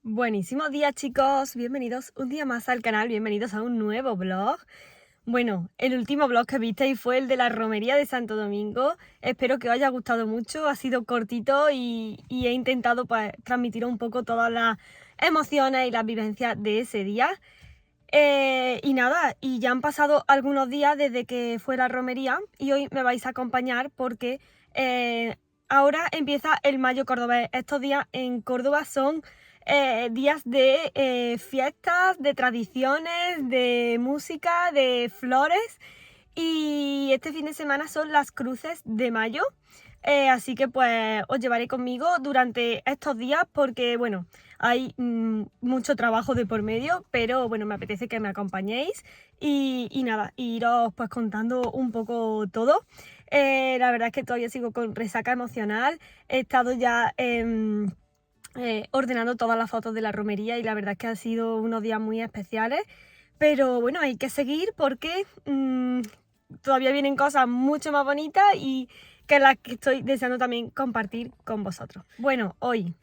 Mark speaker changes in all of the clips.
Speaker 1: Buenísimos días, chicos, bienvenidos un día más al canal, bienvenidos a un nuevo vlog. Bueno, el último vlog que visteis fue el de la romería de Santo Domingo. Espero que os haya gustado mucho, ha sido cortito y he intentado pues transmitir un poco todas las emociones y las vivencias de ese día. Y nada, y ya han pasado algunos días desde que fue la romería y hoy me vais a acompañar porque ahora empieza el Mayo Cordobés. Estos días en Córdoba son días de fiestas, de tradiciones, de música, de flores, y este fin de semana son las cruces de mayo. Así que pues os llevaré conmigo durante estos días porque bueno, hay mucho trabajo de por medio, pero bueno, me apetece que me acompañéis y nada, iros pues contando un poco todo. La verdad es que todavía sigo con resaca emocional. He estado ya ordenando todas las fotos de la romería y la verdad es que han sido unos días muy especiales. Pero bueno, hay que seguir porque todavía vienen cosas mucho más bonitas y que las que estoy deseando también compartir con vosotros. Bueno, hoy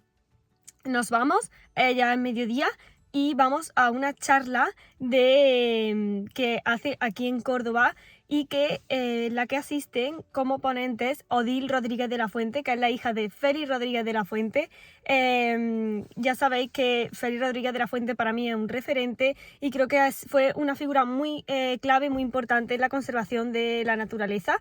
Speaker 1: nos vamos, ya es mediodía, y vamos a una charla que hace aquí en Córdoba y que la que asisten como ponentes Odil Rodríguez de la Fuente, que es la hija de Félix Rodríguez de la Fuente. Ya sabéis que Félix Rodríguez de la Fuente para mí es un referente y creo que fue una figura muy clave, muy importante en la conservación de la naturaleza,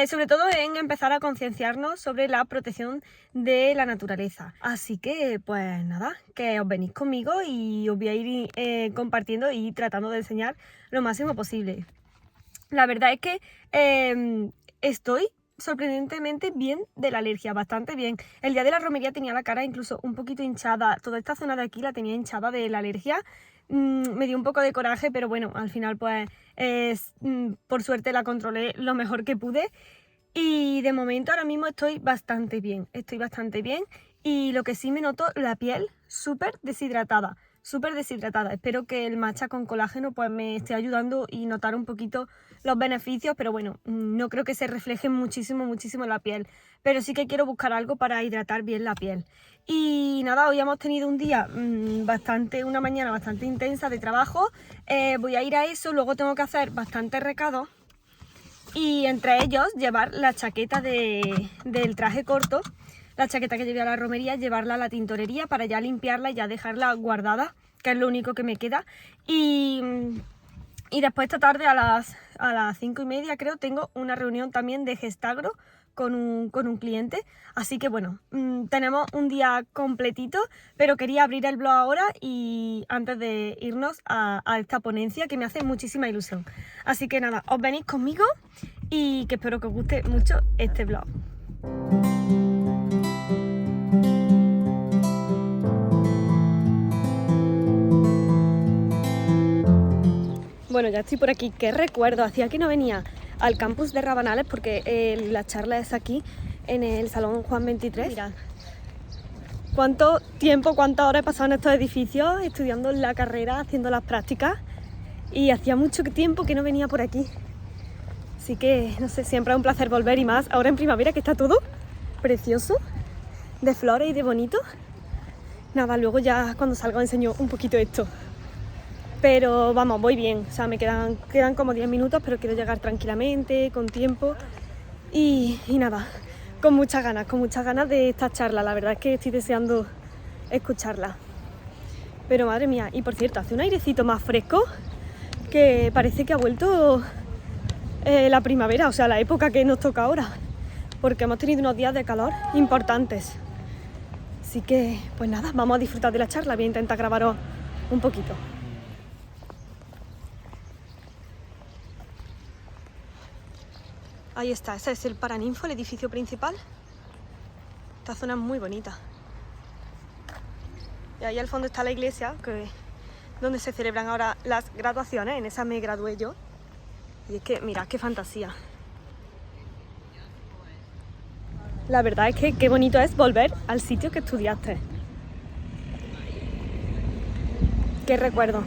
Speaker 1: sobre todo en empezar a concienciarnos sobre la protección de la naturaleza. Así que pues nada, que os venís conmigo y os voy a ir compartiendo y tratando de enseñar lo máximo posible. La verdad es que estoy sorprendentemente bien de la alergia, bastante bien. El día de la romería tenía la cara incluso un poquito hinchada, toda esta zona de aquí la tenía hinchada de la alergia. Me dio un poco de coraje, pero bueno, al final pues por suerte la controlé lo mejor que pude. Y de momento ahora mismo estoy bastante bien, y lo que sí me noto, la piel súper deshidratada, súper deshidratada. Espero que el matcha con colágeno pues me esté ayudando y notar un poquito los beneficios, pero bueno, no creo que se refleje muchísimo en la piel, pero sí que quiero buscar algo para hidratar bien la piel. Y nada, hoy hemos tenido un día una mañana bastante intensa de trabajo. Voy a ir a eso, luego tengo que hacer bastantes recados y entre ellos llevar la chaqueta del traje corto, la chaqueta que llevé a la romería, llevarla a la tintorería para ya limpiarla y ya dejarla guardada, que es lo único que me queda. Y después esta tarde a las 5:30 creo tengo una reunión también de Gestagro con un cliente. Así que bueno, tenemos un día completito, pero quería abrir el blog ahora y antes de irnos a esta ponencia que me hace muchísima ilusión. Así que nada, os venís conmigo y que espero que os guste mucho este blog. Bueno, ya estoy por aquí. ¿Qué recuerdo? Hacía que no venía al campus de Rabanales porque la charla es aquí en el Salón Juan 23. Mirad cuánto tiempo, cuántas horas he pasado en estos edificios estudiando la carrera, haciendo las prácticas, y hacía mucho tiempo que no venía por aquí. Así que, no sé, siempre es un placer volver, y más ahora en primavera que está todo precioso, de flores y de bonito. Nada, luego ya cuando salga os enseño un poquito esto. Pero vamos, voy bien, o sea, me quedan como 10 minutos, pero quiero llegar tranquilamente, con tiempo y nada, con muchas ganas de esta charla. La verdad es que estoy deseando escucharla. Pero madre mía, y por cierto, hace un airecito más fresco que parece que ha vuelto la primavera, o sea, la época que nos toca ahora, porque hemos tenido unos días de calor importantes. Así que, pues nada, vamos a disfrutar de la charla. Voy a intentar grabaros un poquito. Ahí está, ese es el Paraninfo, el edificio principal. Esta zona es muy bonita. Y ahí al fondo está la iglesia, donde se celebran ahora las graduaciones. En esa me gradué yo. Y es que, mirad qué fantasía. La verdad es que qué bonito es volver al sitio que estudiaste. Qué recuerdo.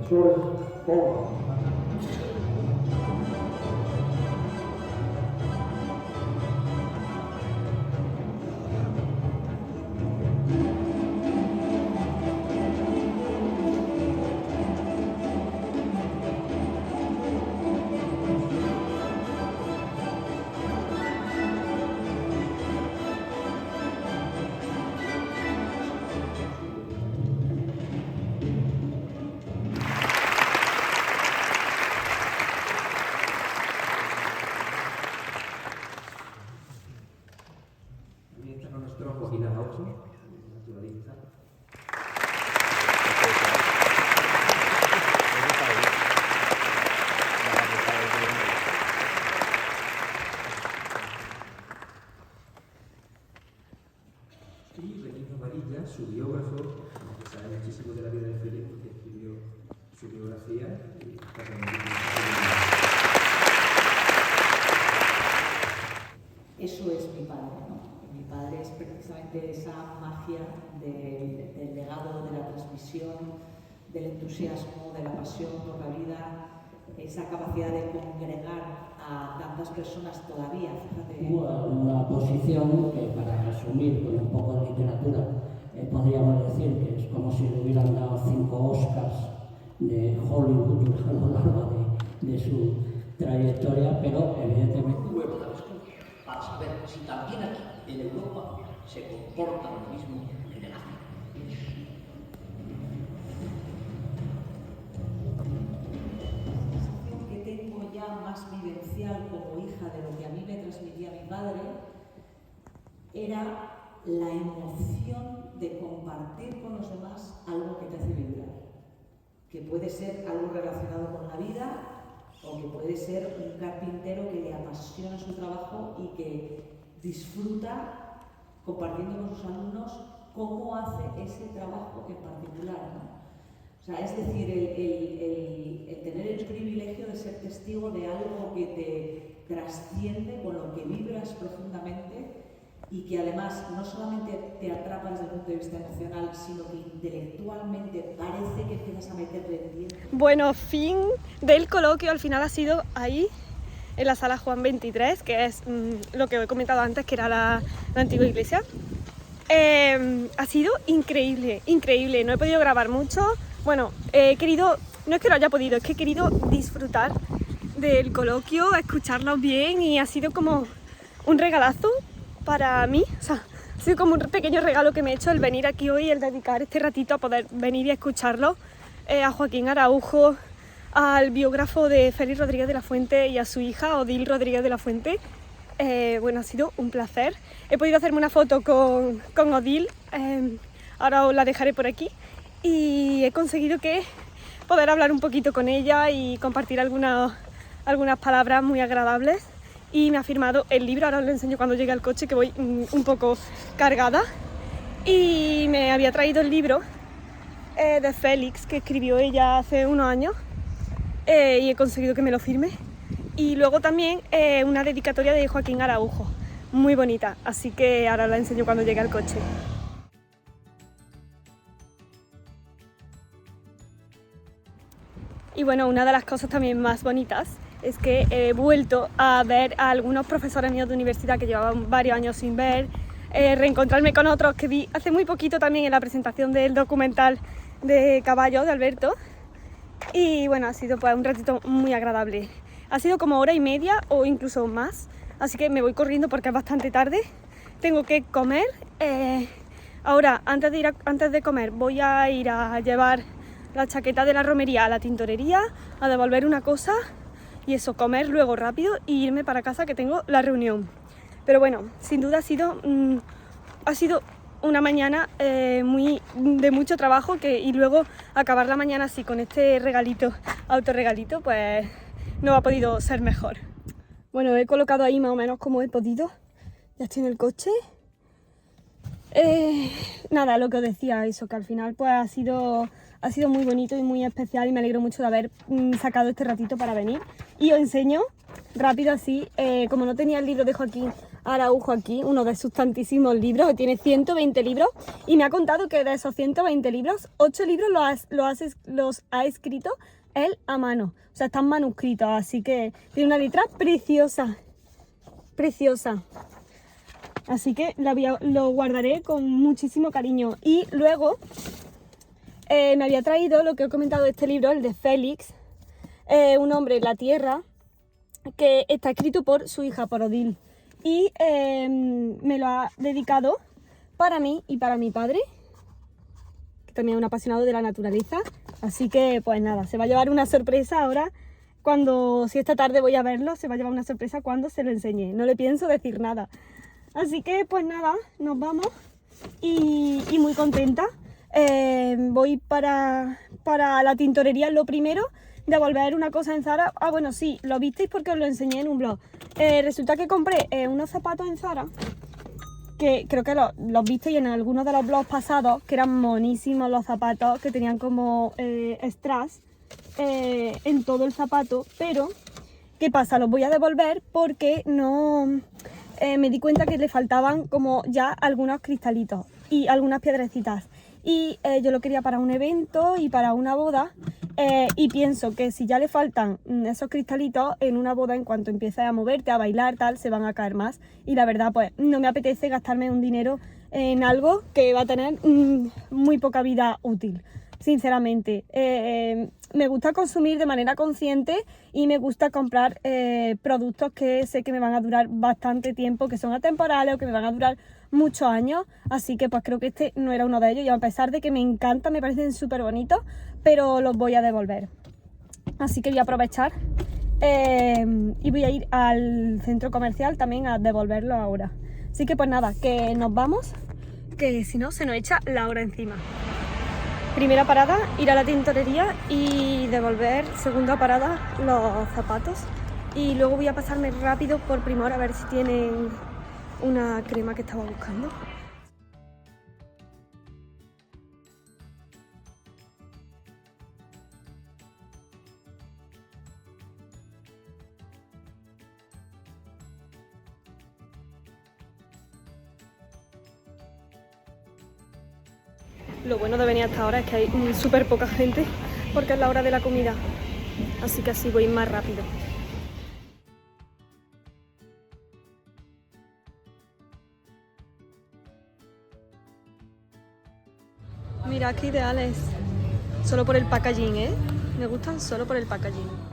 Speaker 2: profesores, todos.
Speaker 3: Joaquín Araujo, naturalista. Y Benigno Varilla, su biógrafo, que sabe muchísimo de la vida de Félix, porque escribió su biografía y está
Speaker 4: Eso es mi padre, ¿no? Mi padre es precisamente esa magia del legado, de la transmisión, del entusiasmo, de la pasión por la vida, esa capacidad de congregar a tantas personas todavía, fíjate.
Speaker 5: Una posición que, para resumir con un poco de literatura, podríamos decir que es como si le hubieran dado 5 Oscars de Hollywood a lo largo de su trayectoria, pero evidentemente
Speaker 6: para saber si también aquí, en Europa, se comporta lo mismo en el África.
Speaker 4: La sensación que tengo ya más vivencial como hija de lo que a mí me transmitía mi padre era la emoción de compartir con los demás algo que te hace vibrar, que puede ser algo relacionado con la vida, o que puede ser un carpintero que le apasiona su trabajo y que disfruta compartiendo con sus alumnos cómo hace ese trabajo en particular, ¿no? O sea, es decir, el tener el privilegio de ser testigo de algo que te trasciende, con lo que vibras profundamente y que además no solamente te atrapa desde el punto de vista emocional, sino que intelectualmente parece que empiezas a meterle tiempo.
Speaker 1: Bueno, fin del coloquio al final ha sido ahí, en la sala Juan 23, que es lo que he comentado antes, que era la antigua iglesia. Ha sido increíble, increíble. No he podido grabar mucho. Bueno, he querido, no es que lo haya podido, es que he querido disfrutar del coloquio, escucharlo bien, y ha sido como un regalazo para mí. O sea, ha sido como un pequeño regalo que me he hecho el venir aquí hoy, el dedicar este ratito a poder venir y escucharlo, a Joaquín Araujo, al biógrafo de Félix Rodríguez de la Fuente y a su hija Odil Rodríguez de la Fuente. Bueno, ha sido un placer. He podido hacerme una foto con Odil, ahora os la dejaré por aquí, y he conseguido poder hablar un poquito con ella y compartir algunas palabras muy agradables. Y me ha firmado el libro, ahora os lo enseño cuando llegue al coche, que voy un poco cargada. Y me había traído el libro de Félix, que escribió ella hace unos años, y he conseguido que me lo firme. Y luego también una dedicatoria de Joaquín Araujo, muy bonita, así que ahora la enseño cuando llegue al coche. Y bueno, una de las cosas también más bonitas es que he vuelto a ver a algunos profesores míos de universidad que llevaban varios años sin ver, reencontrarme con otros que vi hace muy poquito también en la presentación del documental de Caballo, de Alberto. Y bueno, ha sido pues un ratito muy agradable. Ha sido como hora y media o incluso más, así que me voy corriendo porque es bastante tarde. Tengo que comer. Ahora, antes de comer, voy a ir a llevar la chaqueta de la romería a la tintorería, a devolver una cosa y eso, comer luego rápido y irme para casa, que tengo la reunión. Pero bueno, sin duda ha sido una mañana de mucho trabajo, y luego acabar la mañana así con este regalito, autorregalito, pues no ha podido ser mejor. Bueno, he colocado ahí más o menos como he podido. Ya estoy en el coche. Nada, lo que os decía, eso, que al final pues ha sido muy bonito y muy especial, y me alegro mucho de haber sacado este ratito para venir. Y os enseño rápido así, como no tenía el libro de Joaquín Araujo aquí, uno de sus tantísimos libros, que tiene 120 libros, y me ha contado que de esos 120 libros, 8 libros los ha escrito él a mano. O sea, están manuscritos, así que tiene una letra preciosa, preciosa. Así que lo guardaré con muchísimo cariño. Y luego me había traído lo que he comentado de este libro, el de Félix, Un hombre en la tierra, que está escrito por su hija, por Odile. Y me lo ha dedicado para mí y para mi padre, que también es un apasionado de la naturaleza. Así que, pues nada, se va a llevar una sorpresa ahora. Si esta tarde voy a verlo, se va a llevar una sorpresa cuando se lo enseñe. No le pienso decir nada. Así que, pues nada, nos vamos. Y muy contenta. Voy para la tintorería, lo primero, devolver una cosa en Zara. Ah, bueno, sí, lo visteis porque os lo enseñé en un blog. Resulta que compré unos zapatos en Zara, que creo que los visteis en algunos de los blogs pasados, que eran monísimos los zapatos, que tenían como strass en todo el zapato, pero ¿qué pasa? Los voy a devolver porque no me di cuenta que le faltaban como ya algunos cristalitos y algunas piedrecitas, y yo lo quería para un evento y para una boda. Y pienso que si ya le faltan esos cristalitos en una boda, en cuanto empieces a moverte, a bailar, tal, se van a caer más. Y la verdad, pues no me apetece gastarme un dinero en algo que va a tener muy poca vida útil, sinceramente. Me gusta consumir de manera consciente y me gusta comprar productos que sé que me van a durar bastante tiempo, que son atemporales o que me van a durar muchos años. Así que pues creo que este no era uno de ellos, y a pesar de que me encantan, me parecen súper bonitos, pero los voy a devolver. Así que voy a aprovechar y voy a ir al centro comercial también a devolverlo ahora. Así que pues nada, que nos vamos, que si no se nos echa la hora encima. Primera parada, ir a la tintorería y devolver. Segunda parada, los zapatos. Y luego voy a pasarme rápido por Primor a ver si tienen una crema que estaba buscando. Lo bueno de venir hasta ahora es que hay súper poca gente porque es la hora de la comida, así que así voy más rápido. Mira qué ideales, solo por el packaging, ¿eh? Me gustan solo por el packaging.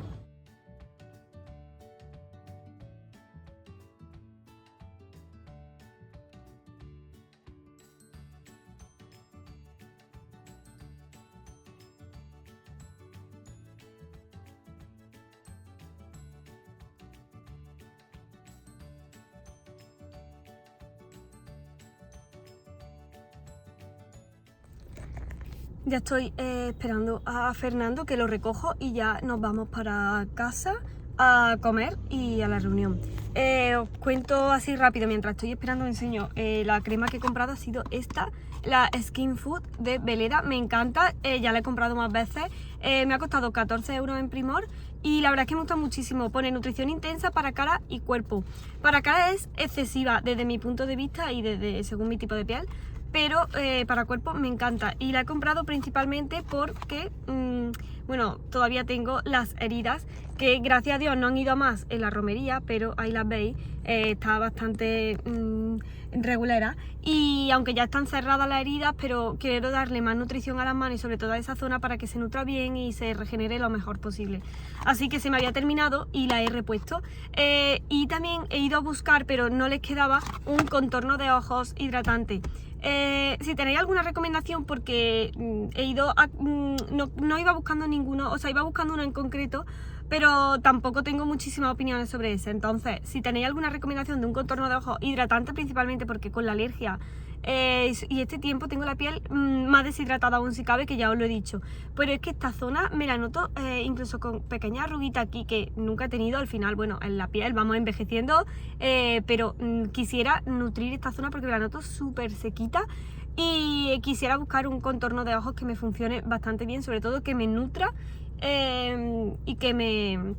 Speaker 1: Ya estoy esperando a Fernando, que lo recojo y ya nos vamos para casa a comer y a la reunión. Os cuento así rápido, mientras estoy esperando os enseño. La crema que he comprado ha sido esta, la Skin Food de Veleda. Me encanta, ya la he comprado más veces. Me ha costado 14 € en Primor y la verdad es que me gusta muchísimo. Pone nutrición intensa para cara y cuerpo. Para cara es excesiva desde mi punto de vista y según mi tipo de piel, pero para cuerpo me encanta, y la he comprado principalmente porque bueno, todavía tengo las heridas, que gracias a Dios no han ido a más en la romería, pero ahí las veis, está bastante regulera, y aunque ya están cerradas las heridas, pero quiero darle más nutrición a las manos y sobre todo a esa zona para que se nutra bien y se regenere lo mejor posible. Así que se me había terminado y la he repuesto, y también he ido a buscar, pero no les quedaba, un contorno de ojos hidratante. Si tenéis alguna recomendación, porque he ido no iba buscando ninguno, o sea, iba buscando uno en concreto, pero tampoco tengo muchísimas opiniones sobre ese. Entonces, si tenéis alguna recomendación de un contorno de ojos hidratante, principalmente porque con la alergia y este tiempo tengo la piel más deshidratada aún si cabe, que ya os lo he dicho, pero es que esta zona me la noto incluso con pequeñas arruguitas aquí que nunca he tenido. Al final, bueno, en la piel vamos envejeciendo, pero quisiera nutrir esta zona porque me la noto súper sequita, y quisiera buscar un contorno de ojos que me funcione bastante bien, sobre todo que me nutra y que me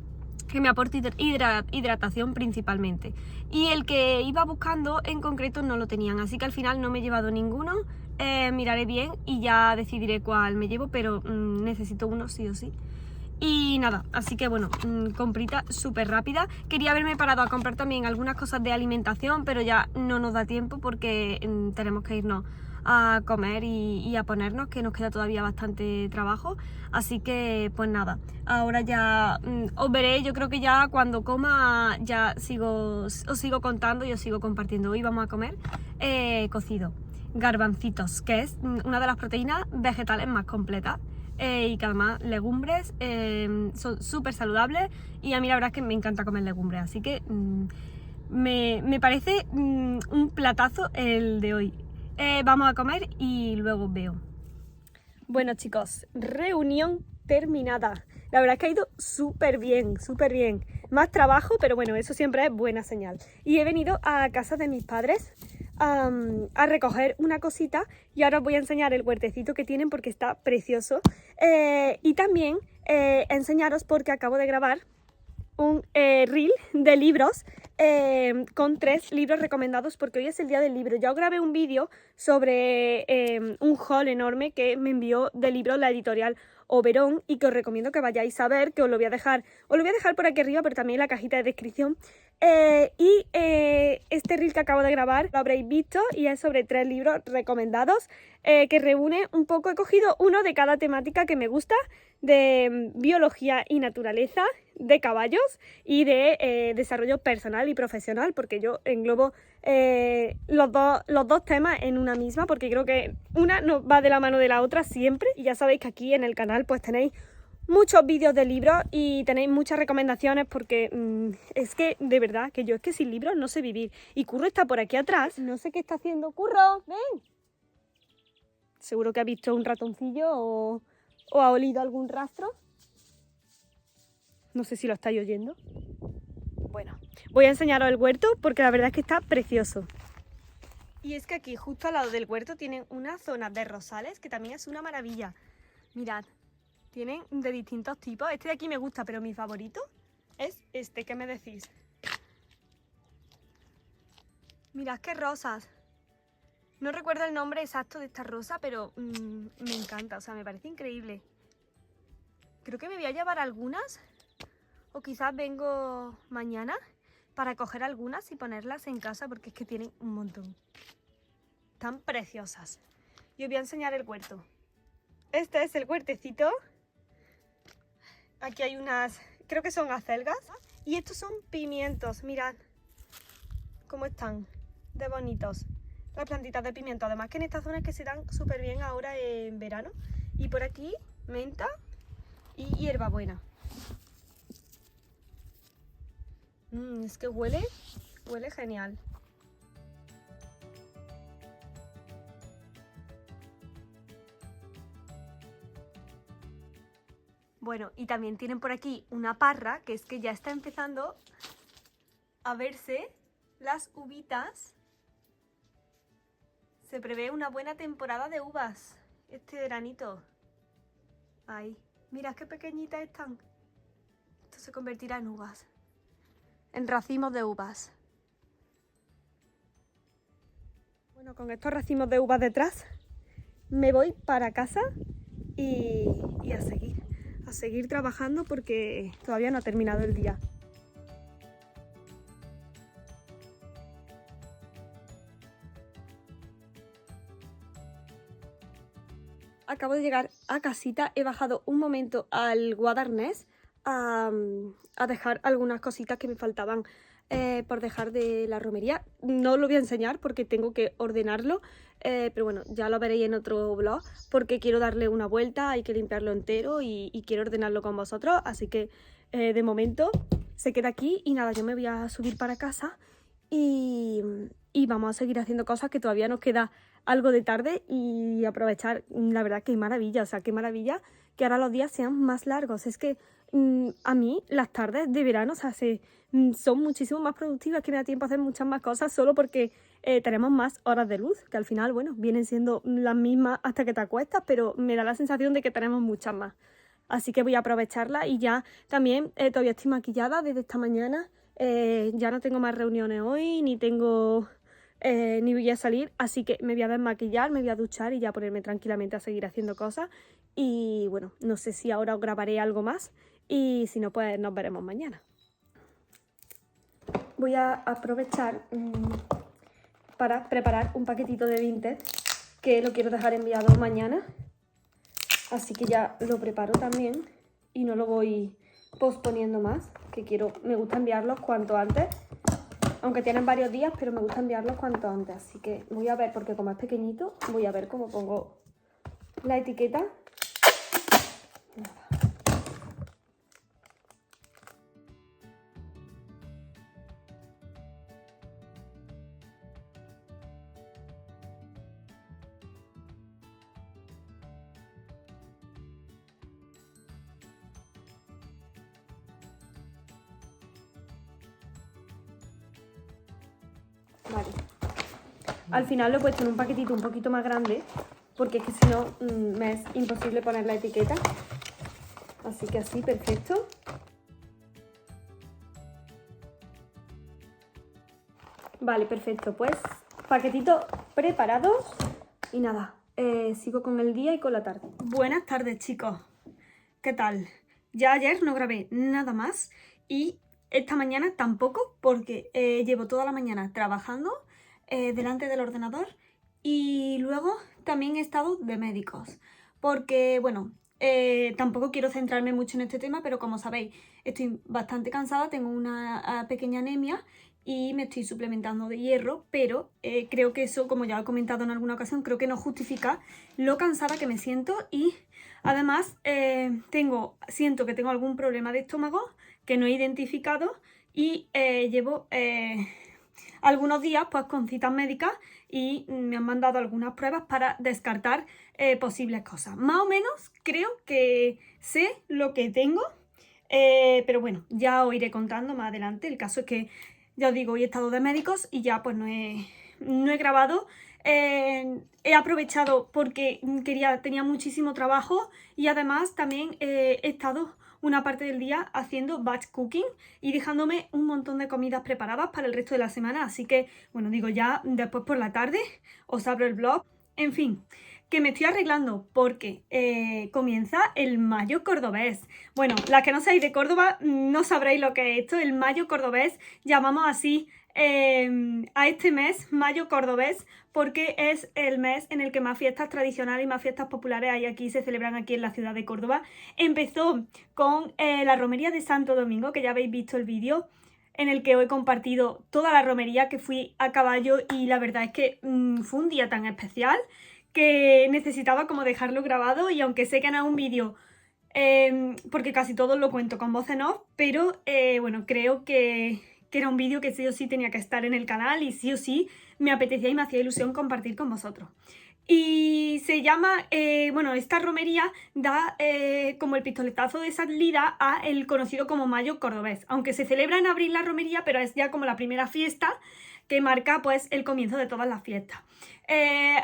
Speaker 1: que me aporte hidratación principalmente. Y el que iba buscando en concreto no lo tenían, así que al final no me he llevado ninguno. Miraré bien y ya decidiré cuál me llevo, pero necesito uno sí o sí. Y nada, así que bueno, comprita súper rápida. Quería haberme parado a comprar también algunas cosas de alimentación, pero ya no nos da tiempo porque tenemos que irnos a comer y a ponernos, que nos queda todavía bastante trabajo. Así que pues nada, ahora ya os veré. Yo creo que ya cuando coma ya os sigo contando y os sigo compartiendo. Hoy vamos a comer cocido, garbancitos, que es una de las proteínas vegetales más completas. Y que además legumbres son súper saludables y a mí la verdad es que me encanta comer legumbres, así que me parece un platazo el de hoy. Vamos a comer y luego veo. Bueno chicos, reunión terminada. La verdad es que ha ido súper bien, súper bien. Más trabajo, pero bueno, eso siempre es buena señal. Y he venido a casa de mis padres a recoger una cosita y ahora os voy a enseñar el huertecito que tienen porque está precioso. Y también enseñaros porque acabo de grabar un reel de libros con 3 libros recomendados porque hoy es el día del libro. Ya os grabé un vídeo sobre un haul enorme que me envió de libros la editorial Oberón y que os recomiendo que vayáis a ver, que os lo voy a dejar por aquí arriba, pero también en la cajita de descripción. Este reel que acabo de grabar lo habréis visto y es sobre 3 libros recomendados que reúne un poco. He cogido uno de cada temática que me gusta, de biología y naturaleza, de caballos y de desarrollo personal y profesional, porque yo englobo los dos temas en una misma, porque creo que una no va de la mano de la otra siempre. Y ya sabéis que aquí en el canal pues tenéis muchos vídeos de libros y tenéis muchas recomendaciones porque es que de verdad que yo es que sin libros no sé vivir. Y Curro está por aquí atrás, no sé qué está haciendo. Curro, ven. Seguro que ha visto un ratoncillo o ha olido algún rastro. No sé si lo estáis oyendo. Bueno, voy a enseñaros el huerto porque la verdad es que está precioso. Y es que aquí justo al lado del huerto tienen una zona de rosales que también es una maravilla. Mirad. Tienen de distintos tipos. Este de aquí me gusta, pero mi favorito es este. ¿Qué me decís? Mirad qué rosas. No recuerdo el nombre exacto de esta rosa, pero me encanta. O sea, me parece increíble. Creo que me voy a llevar algunas. O quizás vengo mañana para coger algunas y ponerlas en casa porque es que tienen un montón. Están preciosas. Y os voy a enseñar el huerto. Este es el huertecito. Aquí hay unas, creo que son acelgas. Y estos son pimientos, mirad cómo están, de bonitos. Las plantitas de pimiento, además que en esta zona es que se dan súper bien ahora en verano. Y por aquí, menta y hierbabuena. Es que huele genial. Bueno, y también tienen por aquí una parra, que es que ya está empezando a verse las uvitas. Se prevé una buena temporada de uvas este veranito. Ahí, mirad qué pequeñitas están. Esto se convertirá en uvas, en racimos de uvas. Bueno, con estos racimos de uvas detrás, me voy para casa y a seguir trabajando porque todavía no ha terminado el día. Acabo de llegar a casita, he bajado un momento al Guadarnés a dejar algunas cositas que me faltaban por dejar de la romería. No os lo voy a enseñar porque tengo que ordenarlo, pero bueno, ya lo veréis en otro vlog porque quiero darle una vuelta, hay que limpiarlo entero y quiero ordenarlo con vosotros, así que de momento se queda aquí y nada, yo me voy a subir para casa y vamos a seguir haciendo cosas que todavía nos queda algo de tarde y aprovechar. La verdad que maravilla, o sea, qué maravilla que ahora los días sean más largos. Es que a mí las tardes de verano, o sea, son muchísimo más productivas, que me da tiempo a hacer muchas más cosas solo porque tenemos más horas de luz, que al final, bueno, vienen siendo las mismas hasta que te acuestas, pero me da la sensación de que tenemos muchas más. así que voy a aprovecharla y ya también todavía estoy maquillada desde esta mañana. Ya no tengo más reuniones hoy, ni voy a salir, así que me voy a desmaquillar, me voy a duchar y ya ponerme tranquilamente a seguir haciendo cosas. Y bueno, no sé si ahora os grabaré algo más y si no, pues nos veremos mañana. Voy a aprovechar para preparar un paquetito de Vinted que lo quiero dejar enviado mañana, así que ya lo preparo también y no lo voy posponiendo más, me gusta enviarlos cuanto antes, aunque tienen varios días, pero me gusta enviarlos cuanto antes, así que voy a ver, porque como es pequeñito, voy a ver cómo pongo la etiqueta. Vale. Al final lo he puesto en un paquetito un poquito más grande, porque es que si no me es imposible poner la etiqueta. Así que así, perfecto. Vale, perfecto. Pues paquetito preparado. Y nada, sigo con el día y con la tarde. Buenas tardes, chicos. ¿Qué tal? Ya ayer no grabé nada más y esta mañana tampoco, porque llevo toda la mañana trabajando delante del ordenador y luego también he estado de médicos, porque bueno, tampoco quiero centrarme mucho en este tema, pero como sabéis, estoy bastante cansada, tengo una pequeña anemia y me estoy suplementando de hierro, pero creo que eso, como ya he comentado en alguna ocasión, creo que no justifica lo cansada que me siento y además siento que tengo algún problema de estómago que no he identificado y llevo algunos días pues con citas médicas y me han mandado algunas pruebas para descartar posibles cosas. Más o menos creo que sé lo que tengo, pero bueno, ya os iré contando más adelante. El caso es que, ya os digo, hoy he estado de médicos y ya pues no he grabado. He aprovechado porque tenía muchísimo trabajo y además también he estado una parte del día haciendo batch cooking y dejándome un montón de comidas preparadas para el resto de la semana, así que bueno, digo, ya después por la tarde os abro el blog. En fin, que me estoy arreglando porque comienza el Mayo Cordobés. Bueno, las que no seáis de Córdoba no sabréis lo que es esto. El Mayo Cordobés, llamamos así a este mes Mayo Cordobés porque es el mes en el que más fiestas tradicionales y más fiestas populares hay aquí, se celebran aquí en la ciudad de Córdoba. Empezó con la romería de Santo Domingo, que ya habéis visto el vídeo en el que os he compartido toda la romería, que fui a caballo y la verdad es que fue un día tan especial que necesitaba como dejarlo grabado, y aunque sé que no es un vídeo, porque casi todo lo cuento con voz en off, pero bueno, creo que era un vídeo que sí o sí tenía que estar en el canal y sí o sí me apetecía y me hacía ilusión compartir con vosotros. Y se llama, bueno, esta romería da como el pistoletazo de salida a el conocido como Mayo Cordobés, aunque se celebra en abril la romería, pero es ya como la primera fiesta que marca pues el comienzo de todas las fiestas.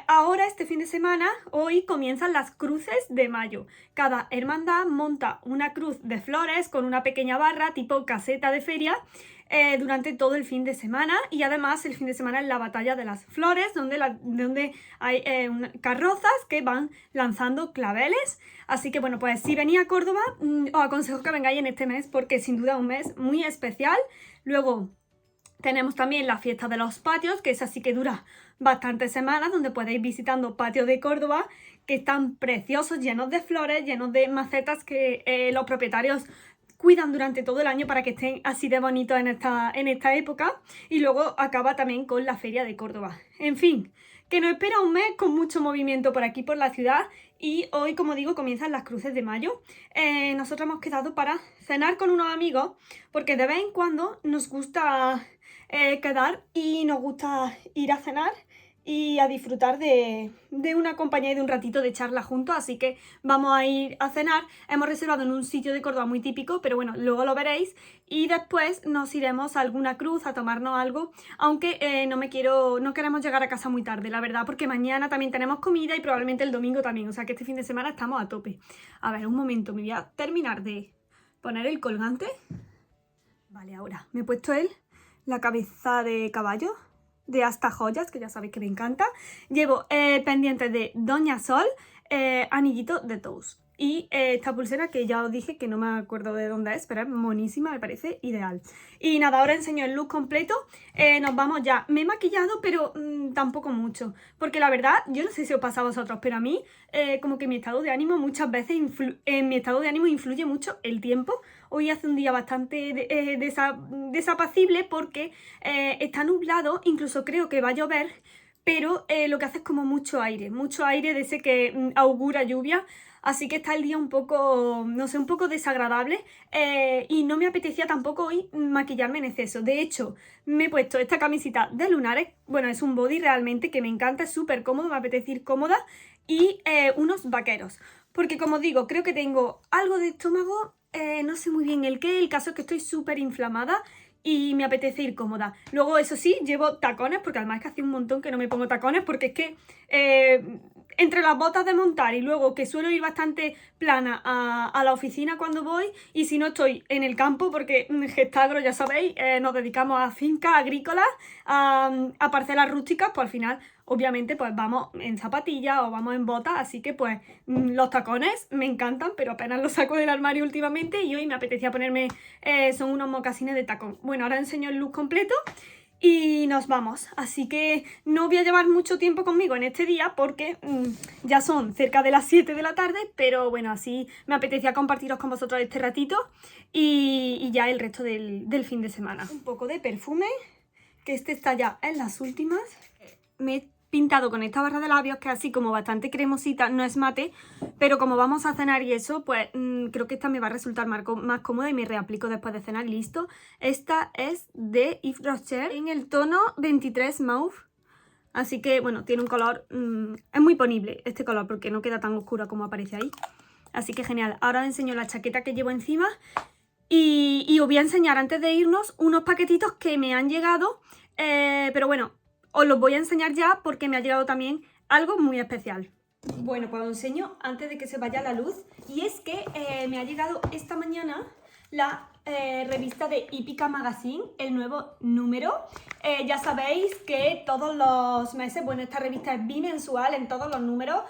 Speaker 1: Ahora este fin de semana, hoy comienzan las cruces de mayo. Cada hermandad monta una cruz de flores con una pequeña barra tipo caseta de feria durante todo el fin de semana, y además el fin de semana es la batalla de las flores, donde hay carrozas que van lanzando claveles. Así que bueno, pues si venís a Córdoba os aconsejo que vengáis en este mes porque sin duda es un mes muy especial. Luego tenemos también la fiesta de los patios, que esa sí que dura bastantes semanas, donde podéis visitando patios de Córdoba que están preciosos, llenos de flores, llenos de macetas que los propietarios cuidan durante todo el año para que estén así de bonitos en esta época. Y luego acaba también con la Feria de Córdoba. En fin, que nos espera un mes con mucho movimiento por aquí, por la ciudad, y hoy, como digo, comienzan las cruces de mayo. Nosotros hemos quedado para cenar con unos amigos, porque de vez en cuando nos gusta quedar y nos gusta ir a cenar y a disfrutar de una compañía y de un ratito de charla juntos, así que vamos a ir a cenar. Hemos reservado en un sitio de Córdoba muy típico, pero bueno, luego lo veréis, y después nos iremos a alguna cruz a tomarnos algo, aunque no queremos llegar a casa muy tarde, la verdad, porque mañana también tenemos comida y probablemente el domingo también, o sea que este fin de semana estamos a tope. A ver, un momento, me voy a terminar de poner el colgante. Vale, ahora me he puesto la cabeza de caballo de Hasta Joyas, que ya sabéis que me encanta. Llevo pendientes de Doña Sol, anillito de Tous. Y esta pulsera que ya os dije que no me acuerdo de dónde es, pero es monísima, me parece ideal. Y nada, ahora enseño el look completo. Nos vamos ya. Me he maquillado, pero tampoco mucho. Porque la verdad, yo no sé si os pasa a vosotros, pero a mí como que mi estado de ánimo muchas veces en mi estado de ánimo influye mucho el tiempo. Hoy hace un día bastante desapacible porque está nublado, incluso creo que va a llover, pero lo que hace es como mucho aire de ese que augura lluvia. Así que está el día un poco, no sé, un poco desagradable y no me apetecía tampoco hoy maquillarme en exceso. De hecho, me he puesto esta camisita de lunares, bueno, es un body realmente que me encanta, es súper cómodo, me apetece ir cómoda, y unos vaqueros. Porque como digo, creo que tengo algo de estómago, no sé muy bien el qué, el caso es que estoy súper inflamada y me apetece ir cómoda. Luego, eso sí, llevo tacones, porque además es que hace un montón que no me pongo tacones, porque es que entre las botas de montar y luego que suelo ir bastante plana a la oficina cuando voy, y si no estoy en el campo, porque en Gestagro, ya sabéis, nos dedicamos a fincas agrícolas, a parcelas rústicas, pues al final obviamente pues vamos en zapatillas o vamos en botas, así que pues los tacones me encantan, pero apenas los saco del armario últimamente y hoy me apetecía ponerme, son unos mocasines de tacón. Bueno, ahora enseño el look completo y nos vamos, así que no voy a llevar mucho tiempo conmigo en este día porque ya son cerca de las 7 de la tarde, pero bueno, así me apetecía compartiros con vosotros este ratito y ya el resto del fin de semana. Un poco de perfume, que este está ya en las últimas. Me he pintado con esta barra de labios que es así como bastante cremosita, no es mate, pero como vamos a cenar y eso, pues creo que esta me va a resultar más cómoda y me reaplico después de cenar. Listo. Esta es de Yves Rocher en el tono 23 Mauve, así que bueno, tiene un color, es muy ponible este color porque no queda tan oscura como aparece ahí, así que genial. Ahora os enseño la chaqueta que llevo encima y os voy a enseñar antes de irnos unos paquetitos que me han llegado, pero bueno, os los voy a enseñar ya porque me ha llegado también algo muy especial. Bueno, pues os enseño antes de que se vaya la luz, y es que me ha llegado esta mañana la revista de Hípica Magazine, el nuevo número. Ya sabéis que todos los meses, bueno, esta revista es bimensual, en todos los números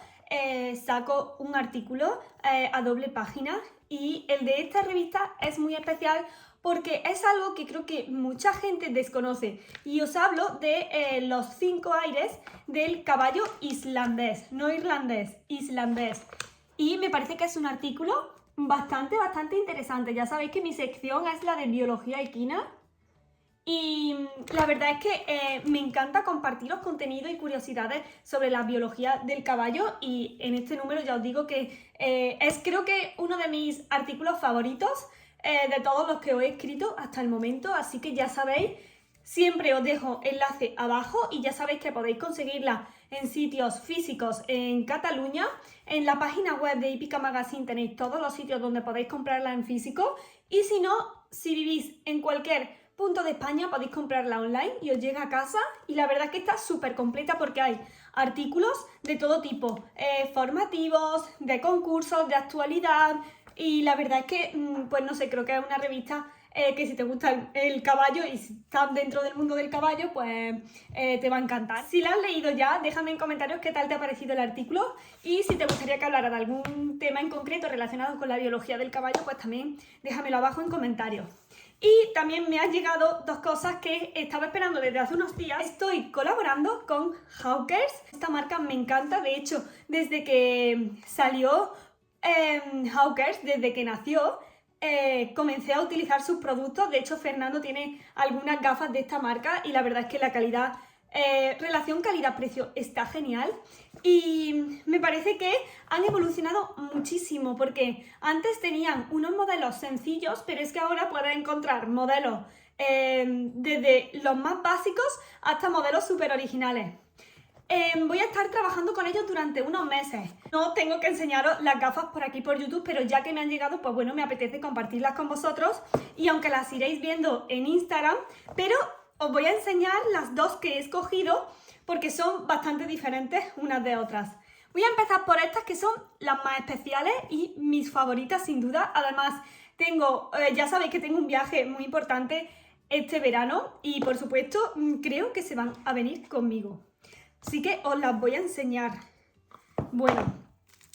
Speaker 1: saco un artículo a doble página, y el de esta revista es muy especial porque es algo que creo que mucha gente desconoce, y os hablo de los 5 aires del caballo islandés, no irlandés, islandés. Y me parece que es un artículo bastante interesante. Ya sabéis que mi sección es la de biología equina, y la verdad es que me encanta compartiros contenido y curiosidades sobre la biología del caballo, y en este número ya os digo que es creo que uno de mis artículos favoritos de todos los que os he escrito hasta el momento, así que ya sabéis, siempre os dejo enlace abajo y ya sabéis que podéis conseguirla en sitios físicos en Cataluña. En la página web de Hípica Magazine tenéis todos los sitios donde podéis comprarla en físico, y si no, si vivís en cualquier punto de España podéis comprarla online y os llega a casa, y la verdad es que está súper completa porque hay artículos de todo tipo, formativos, de concursos, de actualidad, y la verdad es que, pues no sé, creo que es una revista que si te gusta el caballo y si estás dentro del mundo del caballo, pues te va a encantar. Si la has leído ya, déjame en comentarios qué tal te ha parecido el artículo, y si te gustaría que hablara de algún tema en concreto relacionado con la biología del caballo, pues también déjamelo abajo en comentarios. Y también me han llegado dos cosas que estaba esperando desde hace unos días. Estoy colaborando con Hawkers. Esta marca me encanta, de hecho, desde que salió Hawkers, desde que nació, comencé a utilizar sus productos. De hecho, Fernando tiene algunas gafas de esta marca y la verdad es que la calidad, relación calidad-precio está genial, y me parece que han evolucionado muchísimo porque antes tenían unos modelos sencillos, pero es que ahora puedes encontrar modelos desde los más básicos hasta modelos súper originales. voy a estar trabajando con ellos durante unos meses. No tengo que enseñaros las gafas por aquí por YouTube, pero ya que me han llegado, pues bueno, me apetece compartirlas con vosotros. Y aunque las iréis viendo en Instagram, pero os voy a enseñar las dos que he escogido porque son bastante diferentes unas de otras. Voy a empezar por estas que son las más especiales y mis favoritas sin duda. Además, ya sabéis que tengo un viaje muy importante este verano y por supuesto creo que se van a venir conmigo. Así que os las voy a enseñar. Bueno,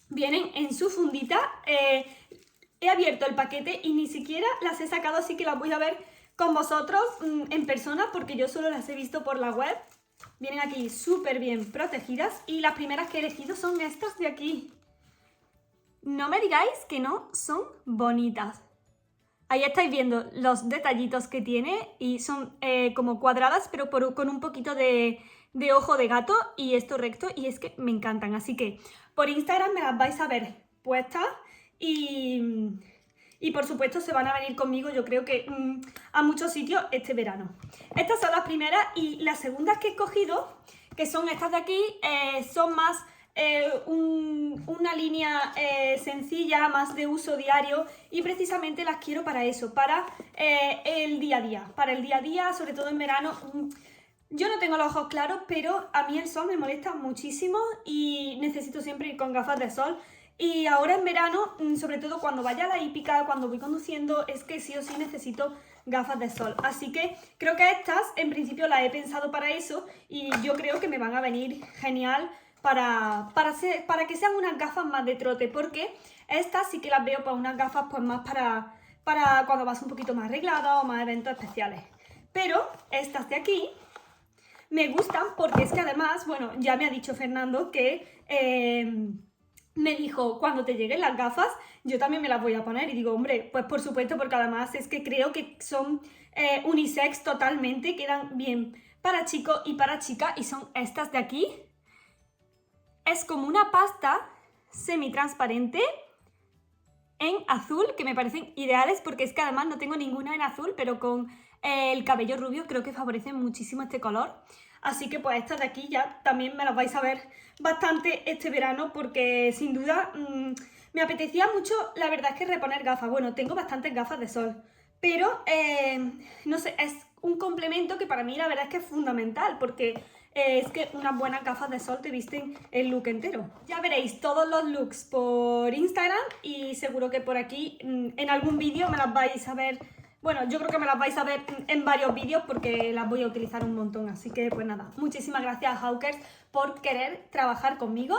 Speaker 1: vienen en su fundita. He abierto el paquete y ni siquiera las he sacado, así que las voy a ver con vosotros en persona porque yo solo las he visto por la web. Vienen aquí súper bien protegidas y las primeras que he elegido son estas de aquí. No me digáis que no son bonitas. Ahí estáis viendo los detallitos que tiene y son como cuadradas pero con un poquito de ojo de gato y esto recto y es que me encantan. Así que por Instagram me las vais a ver puestas y por supuesto se van a venir conmigo yo creo que a muchos sitios este verano. Estas son las primeras y las segundas que he cogido, que son estas de aquí, son más una línea sencilla, más de uso diario y precisamente las quiero para eso, para el día a día. Para el día a día, sobre todo en verano. Yo no tengo los ojos claros, pero a mí el sol me molesta muchísimo y necesito siempre ir con gafas de sol. Y ahora en verano, sobre todo cuando vaya a la hípica, cuando voy conduciendo, es que sí o sí necesito gafas de sol. Así que creo que estas, en principio, las he pensado para eso y yo creo que me van a venir genial para que sean unas gafas más de trote, porque estas sí que las veo para unas gafas pues más para cuando vas un poquito más arreglada o más eventos especiales. Pero estas de aquí me gustan porque es que además, bueno, ya me ha dicho Fernando que me dijo, cuando te lleguen las gafas, yo también me las voy a poner. Y digo, hombre, pues por supuesto, porque además es que creo que son unisex totalmente, quedan bien para chico y para chica. Y son estas de aquí. Es como una pasta semitransparente en azul, que me parecen ideales porque es que además no tengo ninguna en azul, pero con el cabello rubio creo que favorece muchísimo este color. Así que pues estas de aquí ya también me las vais a ver bastante este verano porque sin duda me apetecía mucho, la verdad es que reponer gafas. Bueno, tengo bastantes gafas de sol, pero no sé, es un complemento que para mí la verdad es que es fundamental porque es que unas buenas gafas de sol te visten el look entero. Ya veréis todos los looks por Instagram y seguro que por aquí en algún vídeo me las vais a ver. Bueno, yo creo que me las vais a ver en varios vídeos porque las voy a utilizar un montón. Así que pues nada, muchísimas gracias a Hawkers por querer trabajar conmigo.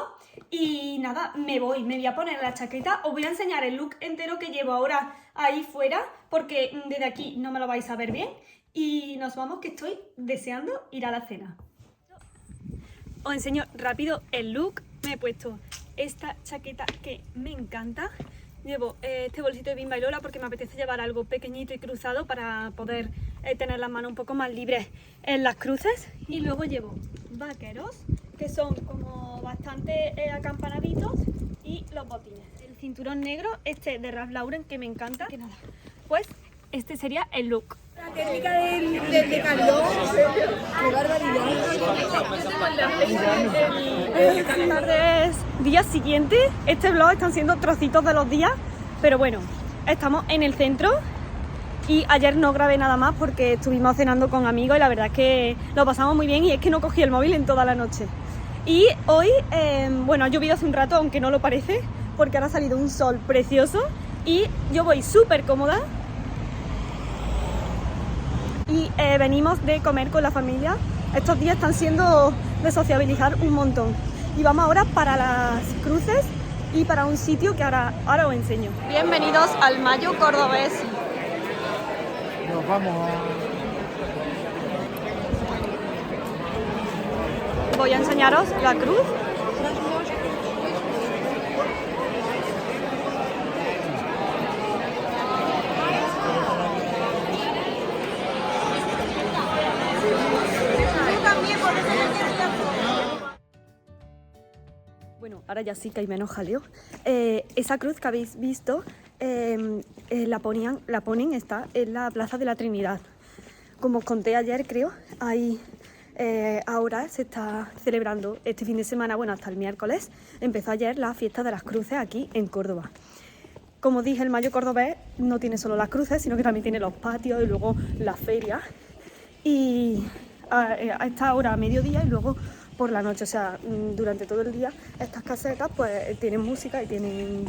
Speaker 1: Y nada, me voy a poner la chaqueta. Os voy a enseñar el look entero que llevo ahora ahí fuera porque desde aquí no me lo vais a ver bien. Y nos vamos que estoy deseando ir a la cena. Os enseño rápido el look. Me he puesto esta chaqueta que me encanta. Llevo este bolsito de Bimba y Lola porque me apetece llevar algo pequeñito y cruzado para poder tener las manos un poco más libres en las cruces. Y luego llevo vaqueros que son como bastante acampanaditos y los botines. El cinturón negro, este de Ralph Lauren que me encanta. Que nada, pues este sería el look.
Speaker 2: La técnica del decalón, qué barbaridad.
Speaker 1: Tardes, día siguiente, este vlog están siendo trocitos de los días, pero bueno, estamos en el centro y ayer no grabé nada más porque estuvimos cenando con amigos y la verdad es que lo pasamos muy bien y es que no cogí el móvil en toda la noche. Y hoy, bueno, ha llovido hace un rato, aunque no lo parece, porque ahora ha salido un sol precioso y yo voy súper cómoda. Y venimos de comer con la familia. Estos días están siendo de sociabilizar un montón. Y vamos ahora para las cruces y para un sitio que ahora os enseño. Bienvenidos al Mayo cordobés.
Speaker 2: Nos vamos
Speaker 1: Voy a enseñaros la cruz. Bueno, ahora ya sí que hay menos jaleo. Esa cruz que habéis visto la ponen, está en la Plaza de la Trinidad. Como os conté ayer, creo, hay ahora se está celebrando este fin de semana, bueno, hasta el miércoles, empezó ayer la fiesta de las cruces aquí en Córdoba. Como dije, el Mayo cordobés no tiene solo las cruces, sino que también tiene los patios y luego las ferias. Y a esta hora, a mediodía, y luego por la noche, o sea, durante todo el día, estas casetas pues tienen música y tienen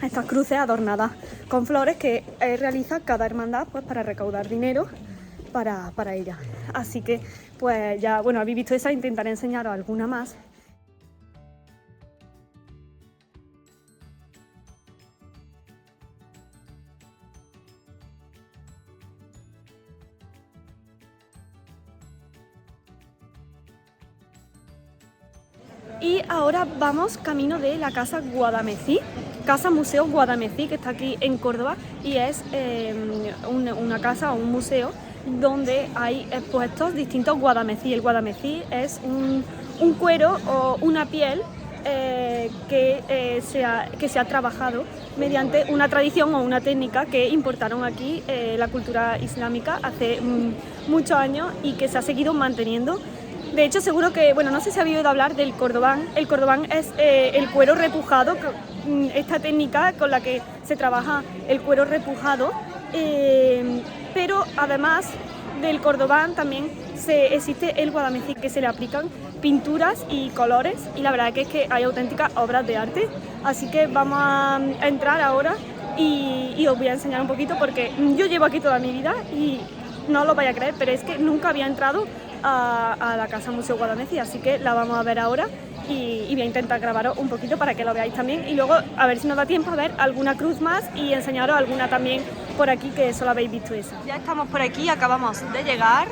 Speaker 1: estas cruces adornadas con flores que realiza cada hermandad pues para recaudar dinero para ella. Así que pues ya, bueno, habéis visto esa, intentaré enseñaros alguna más. Y ahora vamos camino de la Casa Guadamecí, Casa Museo Guadamecí, que está aquí en Córdoba, y es una casa o un museo donde hay expuestos distintos guadamecí. El guadamecí es un cuero o una piel que se ha trabajado mediante una tradición o una técnica que importaron aquí la cultura islámica hace muchos años y que se ha seguido manteniendo. De hecho, seguro que, bueno, no sé si habéis oído hablar del cordobán. El cordobán es el cuero repujado, esta técnica con la que se trabaja el cuero repujado, pero además del cordobán también existe el guadamecí, que se le aplican pinturas y colores, y la verdad que es que hay auténticas obras de arte. Así que vamos a entrar ahora y os voy a enseñar un poquito, porque yo llevo aquí toda mi vida y no lo vais a creer, pero es que nunca había entrado a la Casa Museo Guadamecí, así que la vamos a ver ahora y voy a intentar grabaros un poquito para que lo veáis también, y luego a ver si nos da tiempo a ver alguna cruz más y enseñaros alguna también por aquí, que solo habéis visto esa. Ya estamos por aquí, acabamos de llegar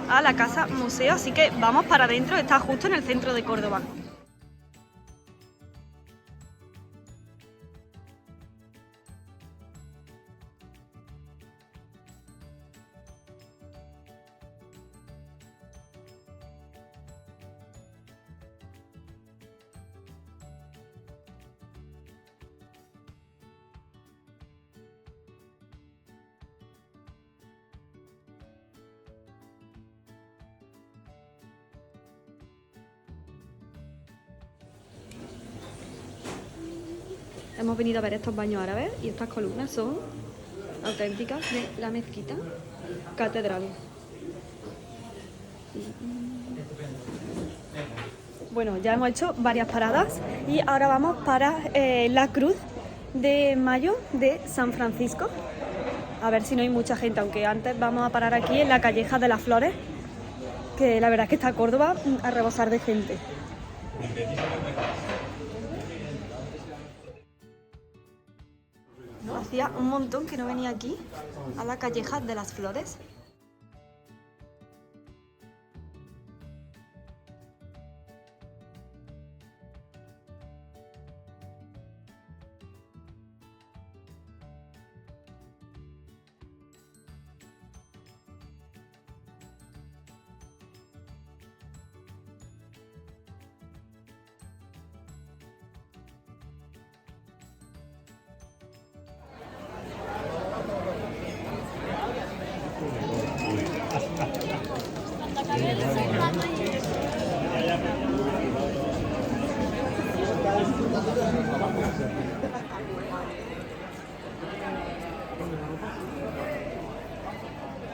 Speaker 1: a la Casa Museo, así que vamos para adentro, está justo en el centro de Córdoba. Hemos venido a ver estos baños árabes y estas columnas son auténticas de la mezquita catedral. Bueno, ya hemos hecho varias paradas y ahora vamos para la Cruz de Mayo de San Francisco. A ver si no hay mucha gente, aunque antes vamos a parar aquí en la Calleja de las Flores, que la verdad es que está Córdoba a rebosar de gente. Hacía un montón que no venía aquí, a la Calleja de las Flores.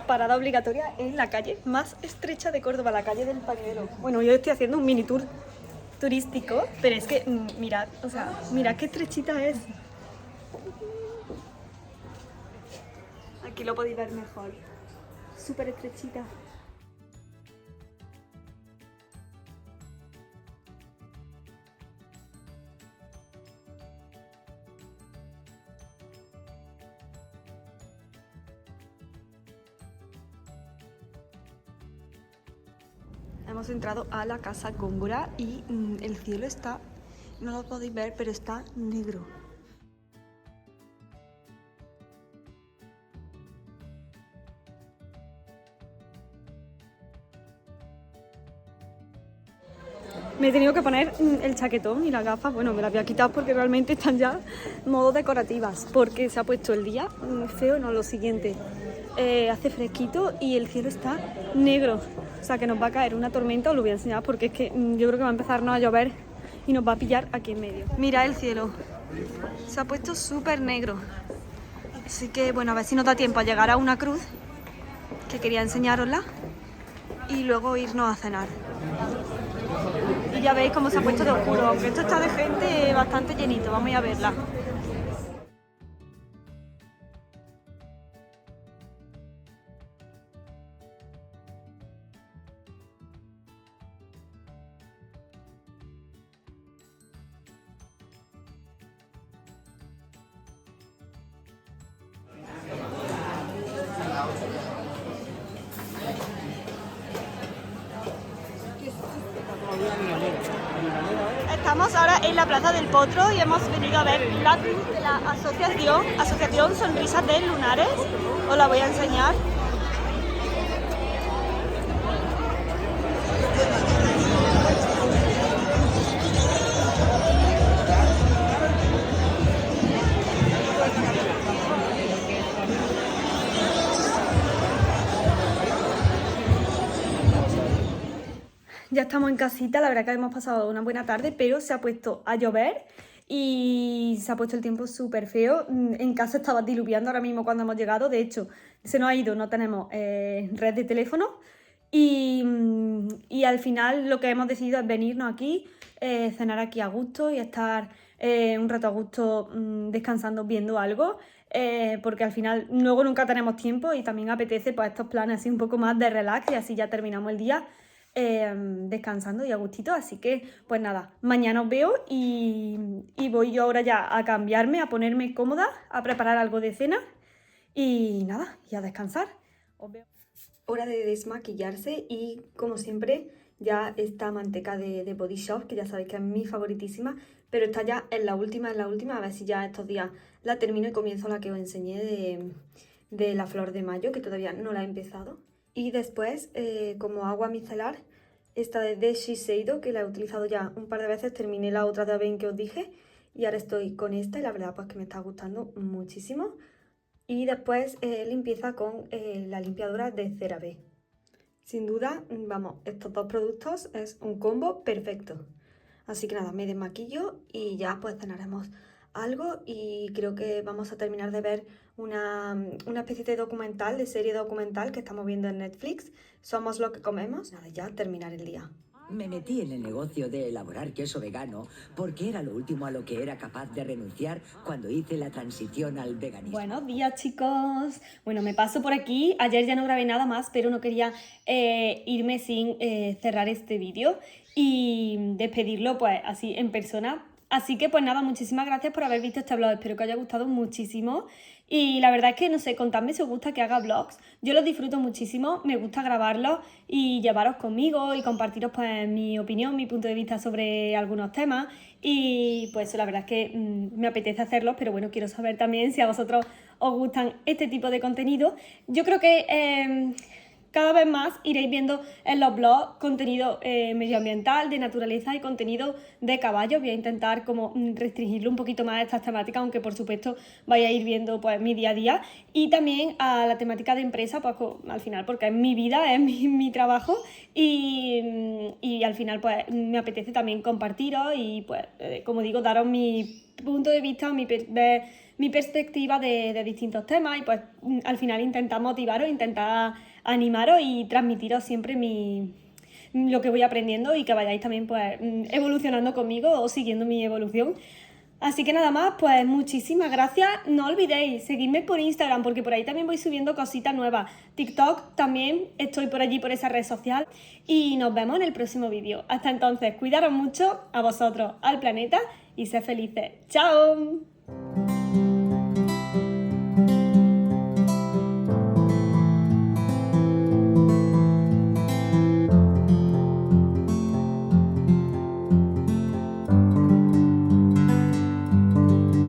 Speaker 1: Parada obligatoria en la calle más estrecha de Córdoba, la calle del Pañuelo. Bueno, yo estoy haciendo un mini tour turístico, pero es que mirad, o sea, mirad qué estrechita es. Aquí lo podéis ver mejor. Súper estrechita. Hemos entrado a la Casa Góngora y el cielo está, no lo podéis ver, pero está negro. Me he tenido que poner el chaquetón y las gafas. Bueno, me las voy a quitar porque realmente están ya modo decorativas, porque se ha puesto el día feo, no lo siguiente. hace fresquito y el cielo está negro. O sea que nos va a caer una tormenta, os lo voy a enseñar porque es que yo creo que va a empezarnos a llover y nos va a pillar aquí en medio. Mira el cielo, se ha puesto súper negro. Así que bueno, a ver si nos da tiempo a llegar a una cruz, que quería enseñarosla, y luego irnos a cenar. Y ya veis cómo se ha puesto de oscuro, aunque esto está de gente bastante llenito, vamos a ir a verla. Estamos ahora en la Plaza del Potro y hemos venido a ver la cruz de la Asociación Sonrisas de Lunares. Os la voy a enseñar. Ya estamos en casita, la verdad que hemos pasado una buena tarde, pero se ha puesto a llover y se ha puesto el tiempo súper feo. En casa estaba diluviando ahora mismo cuando hemos llegado, de hecho se nos ha ido, no tenemos red de teléfono y al final lo que hemos decidido es venirnos aquí, cenar aquí a gusto y estar un rato a gusto descansando viendo algo. Porque al final luego nunca tenemos tiempo y también apetece pues estos planes así un poco más de relax y así ya terminamos el día descansando y a gustito. Así que pues nada, mañana os veo y voy yo ahora ya a cambiarme, a ponerme cómoda, a preparar algo de cena y nada, y a descansar. Os veo. Hora de desmaquillarse y como siempre ya esta manteca de Body Shop, que ya sabéis que es mi favoritísima, pero está ya en la última, a ver si ya estos días la termino y comienzo la que os enseñé de la flor de mayo, que todavía no la he empezado. Y después, como agua micelar, esta de Shiseido, que la he utilizado ya un par de veces, terminé la otra de Avène que os dije, y ahora estoy con esta, y la verdad pues que me está gustando muchísimo. Y después limpieza con la limpiadora de CeraVe. Sin duda, vamos, estos dos productos es un combo perfecto. Así que nada, me desmaquillo y ya pues cenaremos algo y creo que vamos a terminar de ver una especie de documental, de serie documental que estamos viendo en Netflix. Somos lo que comemos. Nada, ya terminar el día.
Speaker 7: Me metí en el negocio de elaborar queso vegano porque era lo último a lo que era capaz de renunciar cuando hice la transición al veganismo.
Speaker 1: Buenos días, chicos. Bueno, me paso por aquí. Ayer ya no grabé nada más, pero no quería irme sin cerrar este vídeo y despedirlo pues así en persona. Así que pues nada, muchísimas gracias por haber visto este vlog, espero que os haya gustado muchísimo y la verdad es que no sé, contadme si os gusta que haga vlogs, yo los disfruto muchísimo, me gusta grabarlos y llevaros conmigo y compartiros pues mi opinión, mi punto de vista sobre algunos temas y pues la verdad es que me apetece hacerlos, pero bueno, quiero saber también si a vosotros os gustan este tipo de contenido. Yo creo que cada vez más iréis viendo en los blogs contenido medioambiental, de naturaleza y contenido de caballos. Voy a intentar como restringirlo un poquito más a estas temáticas, aunque por supuesto vais a ir viendo pues mi día a día. Y también a la temática de empresa, pues al final porque es mi vida, es mi trabajo y al final pues me apetece también compartiros y pues como digo, daros mi punto de vista, mi perspectiva de distintos temas y pues al final intentar motivaros, intentar animaros y transmitiros siempre lo que voy aprendiendo y que vayáis también pues evolucionando conmigo o siguiendo mi evolución. Así que nada más, pues muchísimas gracias. No olvidéis seguirme por Instagram porque por ahí también voy subiendo cositas nuevas. TikTok también, estoy por allí por esa red social y nos vemos en el próximo vídeo. Hasta entonces, cuidaros mucho, a vosotros, al planeta y sed felices. ¡Chao!